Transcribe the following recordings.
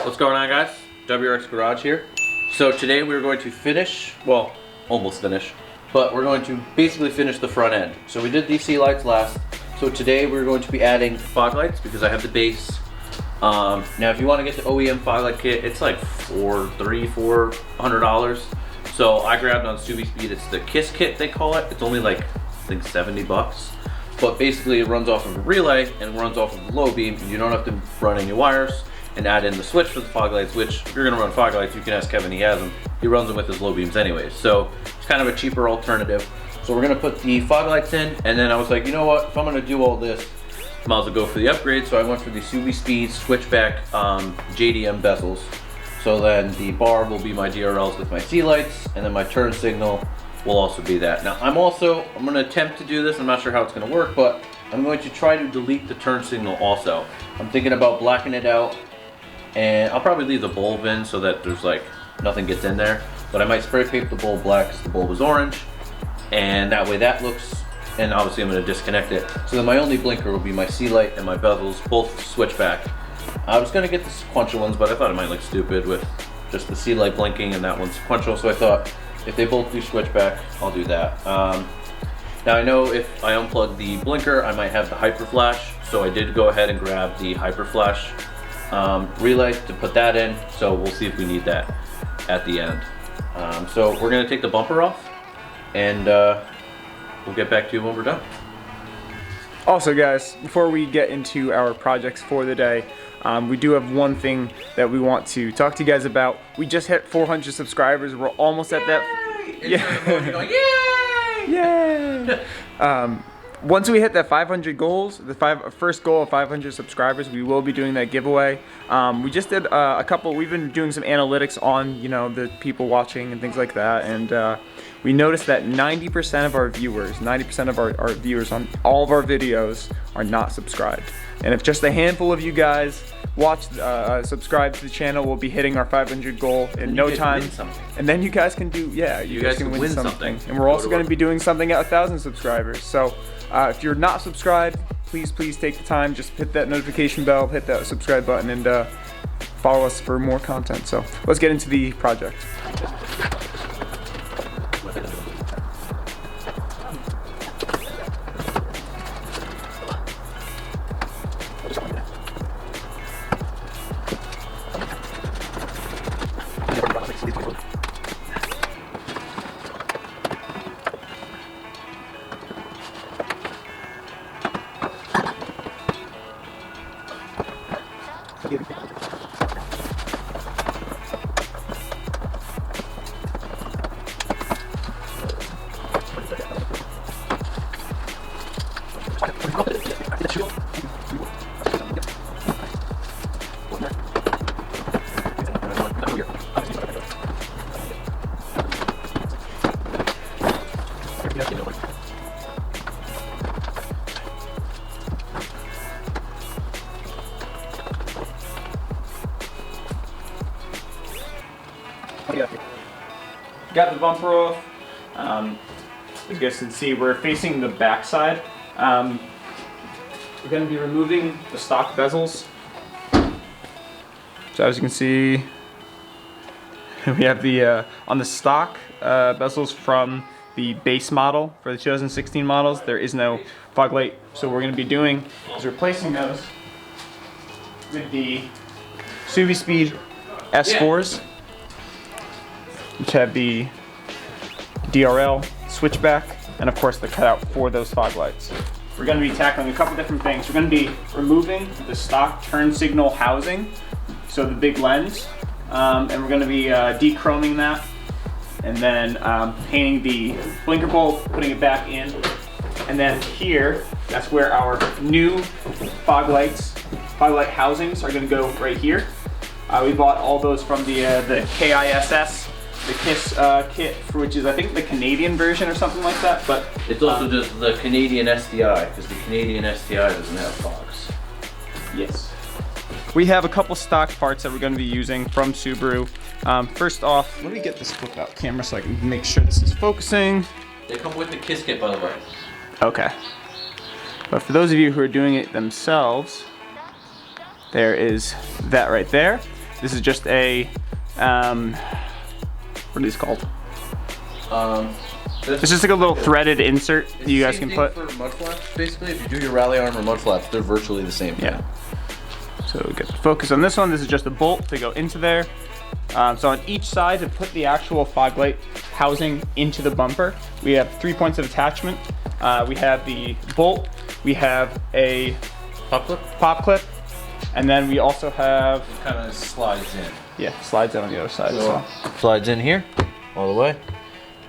What's going on, guys? WRX Garage here. So today we're going to finish, well, almost finish, but we're going to basically finish the front end. So we did these sea lights last. So today we're going to be adding fog lights because I have the base. Now if you want to get the OEM fog light kit, it's like $400. So I grabbed on Subaru, it's the K.I.S.S kit they call it. It's only like, I think 70 bucks. But basically it runs off of a relay and runs off of a low beam. And you don't have to run any wires and add in the switch for the fog lights, which if you're gonna run fog lights, you can ask Kevin, he has them. He runs them with his low beams anyways. So it's kind of a cheaper alternative. So we're gonna put the fog lights in, and then I was like, you know what, if I'm gonna do all this, might as well go for the upgrade. So I went for the Subaru Switchback JDM bezels. So then the bar will be my DRLs with my sea lights, and then my turn signal will also be that. Now I'm gonna attempt to do this. I'm not sure how it's gonna work, but I'm going to try to delete the turn signal also. I'm thinking about blacking it out, and I'll probably leave the bulb in so that there's like nothing gets in there. But I might spray paint the bulb black because the bulb is orange, and that way that looks, and obviously I'm gonna disconnect it. So then my only blinker will be my sea light and my bezels, both switchback. I was gonna get the sequential ones, but I thought it might look stupid with just the sea light blinking and that one sequential. So I thought if they both do switchback, I'll do that. Now I know if I unplug the blinker, I might have the hyper flash. So I did go ahead and grab the hyper flash relay to put that in. So we'll see if we need that at the end. So we're gonna take the bumper off, and we'll get back to you when we're done. Also guys, before we get into our projects for the day, we do have one thing that we want to talk to you guys about. We just hit 400 subscribers. We're almost at that. Yeah. Yay! Once we hit that 500 goals, the first goal of 500 subscribers, we will be doing that giveaway. We just did we've been doing some analytics on, the people watching and things like that, and we noticed that 90% of our viewers, 90% of our viewers on all of our videos are not subscribed. And if just a handful of you guys subscribe to the channel, we'll be hitting our 500 goal in no time. And then you guys can do, you guys can win something. And we're also going to be doing something at 1,000 subscribers. So if you're not subscribed, please take the time, just hit that notification bell, hit that subscribe button, and follow us for more content. So let's get into the project. Got the bumper off. As you guys can see, we're facing the back side. We're going to be removing the stock bezels. So as you can see, we have the on the stock bezels from the base model for the 2016 models. There is no fog light, so what we're going to be doing is replacing those with the Subaru S4s, which have the DRL, switchback, and of course the cutout for those fog lights. We're going to be tackling a couple different things. We're going to be removing the stock turn signal housing, so the big lens, and we're going to be de-chroming that, and then painting the blinker bulb, putting it back in, and then here, that's where our new fog light housings are going to go right here. We bought all those from the K.I.S.S, the K.I.S.S kit, which is I think the Canadian version or something like that. But it's also just the Canadian STI, because the Canadian STI doesn't have fogs. Yes. We have a couple stock parts that we're going to be using from Subaru. First off, let me get this flip out camera so I can make sure this is focusing. They come with the K.I.S.S kit, by the way. Okay. But for those of you who are doing it themselves, there is that right there. This is just a, what are these called? It's just like a little threaded insert that you guys can put. For mud flaps, basically, if you do your rally arm or mud flaps, they're virtually the same thing. Yeah. So we get the focus on this one. This is just a bolt to go into there. So on each side, to put the actual fog light housing into the bumper, we have 3 points of attachment. We have the bolt, we have a pop clip, and then we also have... It kind of slides in. Yeah, slides in on the other side as well. Slides in here, all the way.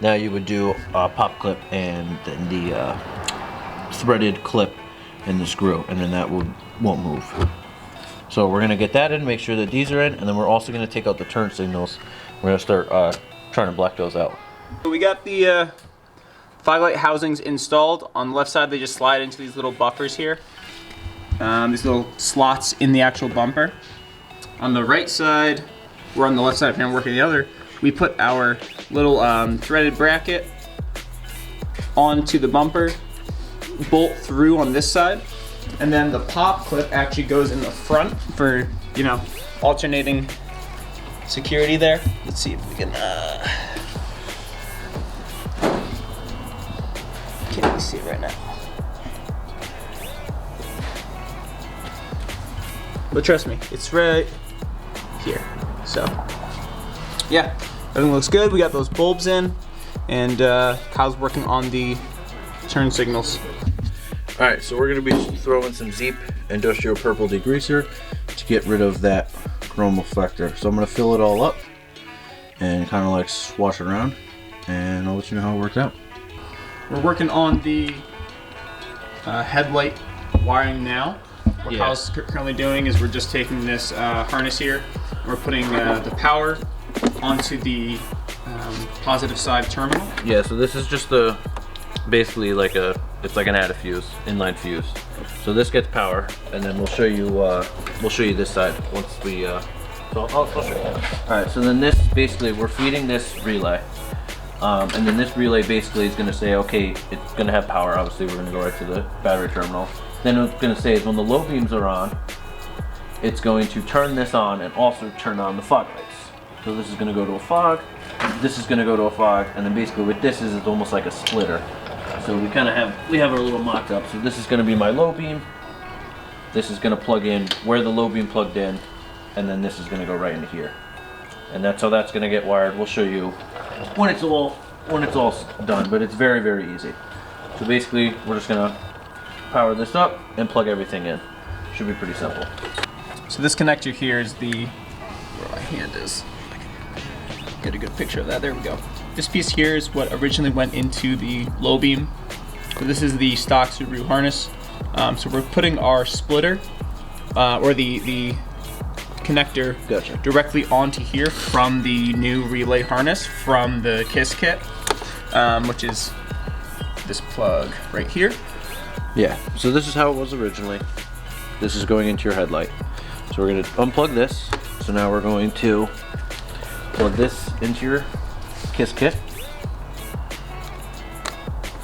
Now you would do a pop clip and then the threaded clip and the screw, and then that won't move. So we're gonna get that in, make sure that these are in, and then we're also gonna take out the turn signals. We're gonna start trying to black those out. So we got the fog light housings installed. On the left side, they just slide into these little buffers here. These little slots in the actual bumper. On the right side, we're on the left side, if I'm working the other, we put our little threaded bracket onto the bumper, bolt through on this side, and then the pop clip actually goes in the front for, you know, alternating security there. Let's see if we can, can't really see it right now. But trust me, it's right here. So, yeah, everything looks good. We got those bulbs in, and Kyle's working on the turn signals. All right, so we're gonna be throwing some Zeep Industrial Purple Degreaser to get rid of that chrome reflector. So I'm gonna fill it all up and kind of like swash it around, and I'll let you know how it worked out. We're working on the headlight wiring now. What Kyle's currently doing is we're just taking this harness here, and we're putting the power onto the positive side terminal. Yeah, so this is just basically like it's like an add fuse, inline fuse. So this gets power, and then we'll show you this side once we. So I'll show you. All right, so then this basically we're feeding this relay, and then this relay basically is going to say, okay, it's going to have power. Obviously, we're going to go right to the battery terminal. Then what it's going to say is when the low beams are on, it's going to turn this on and also turn on the fog lights. So this is going to go to a fog, this is going to go to a fog, and then basically what this is almost like a splitter. So we kind of have our little mocked up. So this is going to be my low beam. This is going to plug in where the low beam plugged in, and then this is going to go right into here. And that's how that's going to get wired. We'll show you when it's all done, but it's very, very easy. So basically we're just going to power this up and plug everything in. Should be pretty simple. So this connector here is where my hand is. Get a good picture of that. There we go. This piece here is what originally went into the low beam. So this is the stock Subaru harness. So we're putting our splitter or the connector directly onto here from the new relay harness from the K.I.S.S kit, which is this plug right here. Yeah, so this is how it was originally. This is going into your headlight. So we're going to unplug this. So now we're going to plug this into your K.I.S.S kit.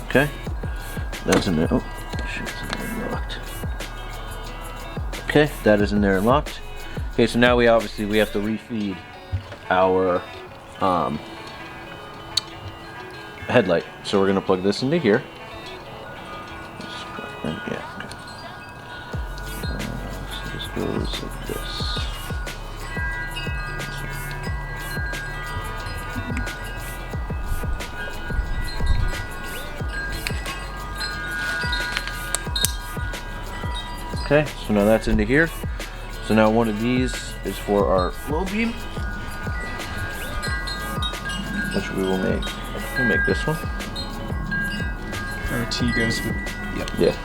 Okay, that's in there. Oh, shit, it's in there and locked. Okay, that is in there and locked. Okay, so now we have to refeed our headlight. So we're going to plug this into here. Yeah. So this goes like this. Okay, so now that's into here. So now one of these is for our low beam, which we will make. We'll make this one. Our T goes with, yep. Yeah.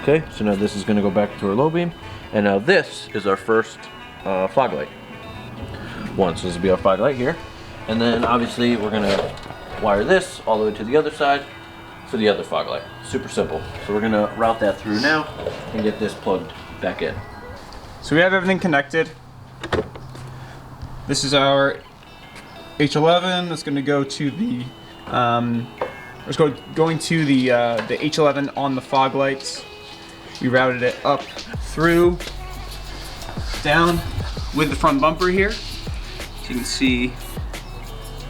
Okay, so now this is going to go back to our low beam, and now this is our first fog light. So this will be our fog light here, and then obviously we're going to wire this all the way to the other side for the other fog light. Super simple. So we're going to route that through now and get this plugged back in. So we have everything connected. This is our H11 that's going to go to the going to the H11 on the fog lights. We routed it up through, down with the front bumper here. So you can see,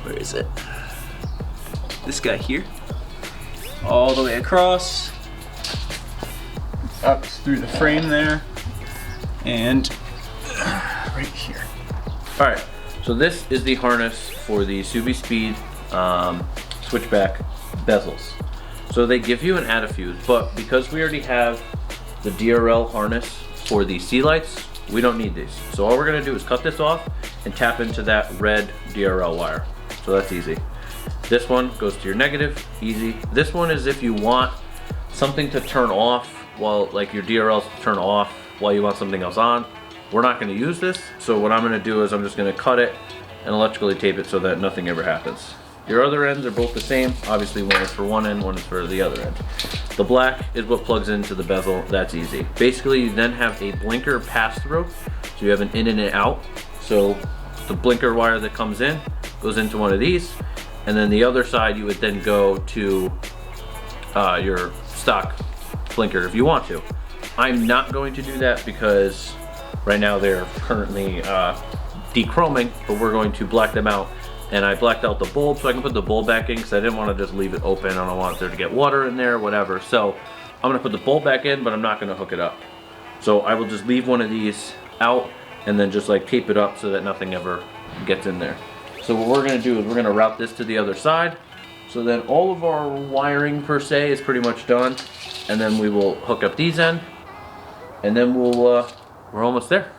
where is it? This guy here. All the way across, up through the frame there, and right here. All right, so this is the harness for the SubiSpeed Switchback bezels. So they give you an Adafuse, but because we already have the DRL harness for the C lights, we don't need these. So all we're gonna do is cut this off and tap into that red DRL wire. So that's easy. This one goes to your negative, easy. This one is if you want something to turn off while, like your DRLs turn off while you want something else on. We're not gonna use this. So what I'm gonna do is I'm just gonna cut it and electrically tape it so that nothing ever happens. Your other ends are both the same. Obviously one is for one end, one is for the other end. The black is what plugs into the bezel, that's easy. Basically you then have a blinker pass-through. So you have an in and an out. So the blinker wire that comes in goes into one of these. And then the other side you would then go to your stock blinker if you want to. I'm not going to do that because right now they're currently dechroming, but we're going to black them out. And I blacked out the bulb so I can put the bulb back in because I didn't want to just leave it open. I don't want there to get water in there, whatever. So I'm gonna put the bulb back in, but I'm not gonna hook it up. So I will just leave one of these out and then just like tape it up so that nothing ever gets in there. So what we're gonna do is we're gonna route this to the other side. So then all of our wiring per se is pretty much done. And then we will hook up these in and then we're almost there.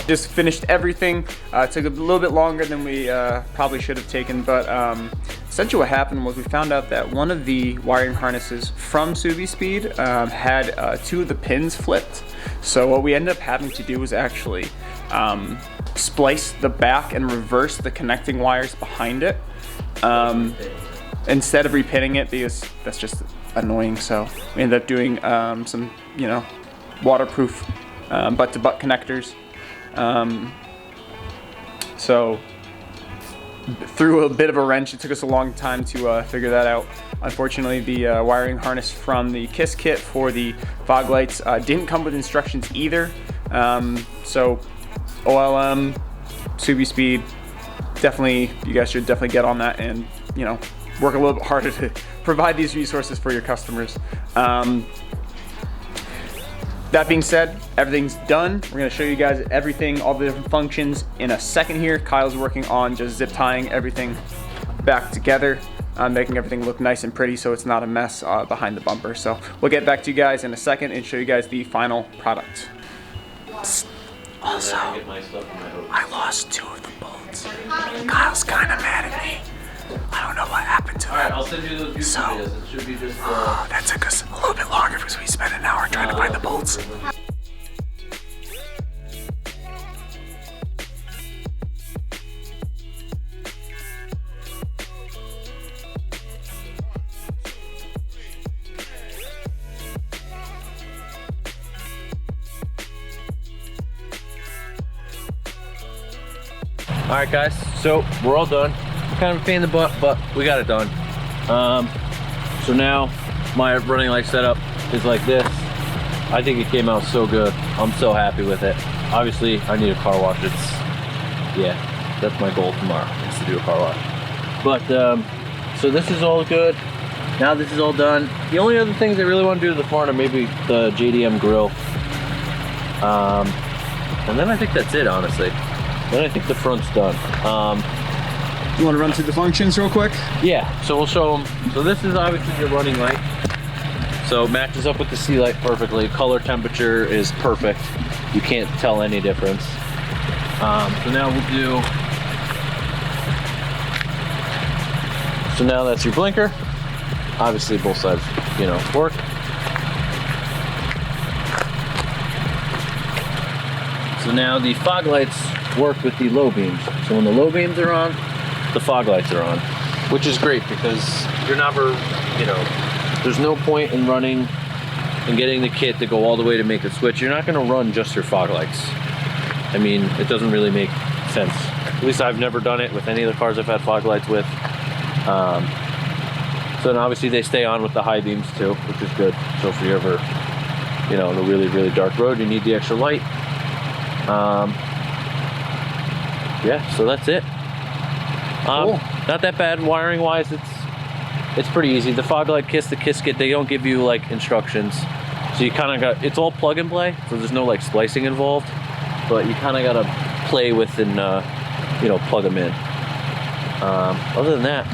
Just finished everything. It took a little bit longer than we probably should have taken, but essentially what happened was we found out that one of the wiring harnesses from SubiSpeed had 2 of the pins flipped. So what we ended up having to do was actually splice the back and reverse the connecting wires behind it instead of repinning it, because that's just annoying. So we ended up doing some, you know, waterproof butt-to-butt connectors. So through a bit of a wrench, it took us a long time to figure that out. Unfortunately, the wiring harness from the K.I.S.S kit for the fog lights didn't come with instructions either. So OLM, SubiSpeed, definitely, you guys should definitely get on that and, you know, work a little bit harder to provide these resources for your customers. That being said, everything's done. We're gonna show you guys everything, all the different functions in a second here. Kyle's working on just zip tying everything back together, making everything look nice and pretty so it's not a mess behind the bumper. So we'll get back to you guys in a second and show you guys the final product. Also, I lost 2 of the bolts. Kyle's kinda mad at me. I don't know what happened to them. Alright, I'll send you those YouTube videos. It should be just that took us a little bit longer because we spent an hour trying to find the bolts. Alright guys, so we're all done. Kind of a pain in the butt, but we got it done. So now my running light setup is like this. I think it came out so good. I'm so happy with it. Obviously, I need a car wash. Yeah, that's my goal tomorrow, is to do a car wash. But, so this is all good. Now this is all done. The only other things I really want to do to the front are maybe the JDM grill. And then I think that's it, honestly. Then I think the front's done. You want to run through the functions real quick? Yeah, so we'll show them. So this is obviously your running light. So it matches up with the sea light perfectly. Color temperature is perfect. You can't tell any difference. So now we'll do, so now that's your blinker. Obviously both sides, you know, work. So now the fog lights work with the low beams. So when the low beams are on, the fog lights are on, which is great because you're never, you know, there's no point in running and getting the kit to go all the way to make the switch. You're not going to run just your fog lights. I mean, it doesn't really make sense. At least I've never done it with any of the cars I've had fog lights with. So then obviously they stay on with the high beams too, which is good. So if you're ever, you know, on a really, really dark road, you need the extra light. Yeah, so that's it. Cool. Not that bad wiring wise. It's pretty easy. The fog light KISS, the KISS kit, they don't give you like instructions. So you kind of got, it's all plug and play. So there's no like splicing involved, but you kind of got to play with and, you know, plug them in. Other than that,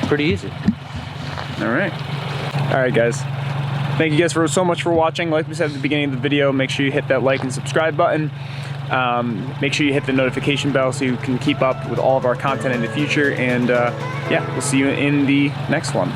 pretty easy. All right. All right, guys. Thank you guys so much for watching. Like we said at the beginning of the video, make sure you hit that like and subscribe button. Make sure you hit the notification bell so you can keep up with all of our content in the future. And yeah, we'll see you in the next one.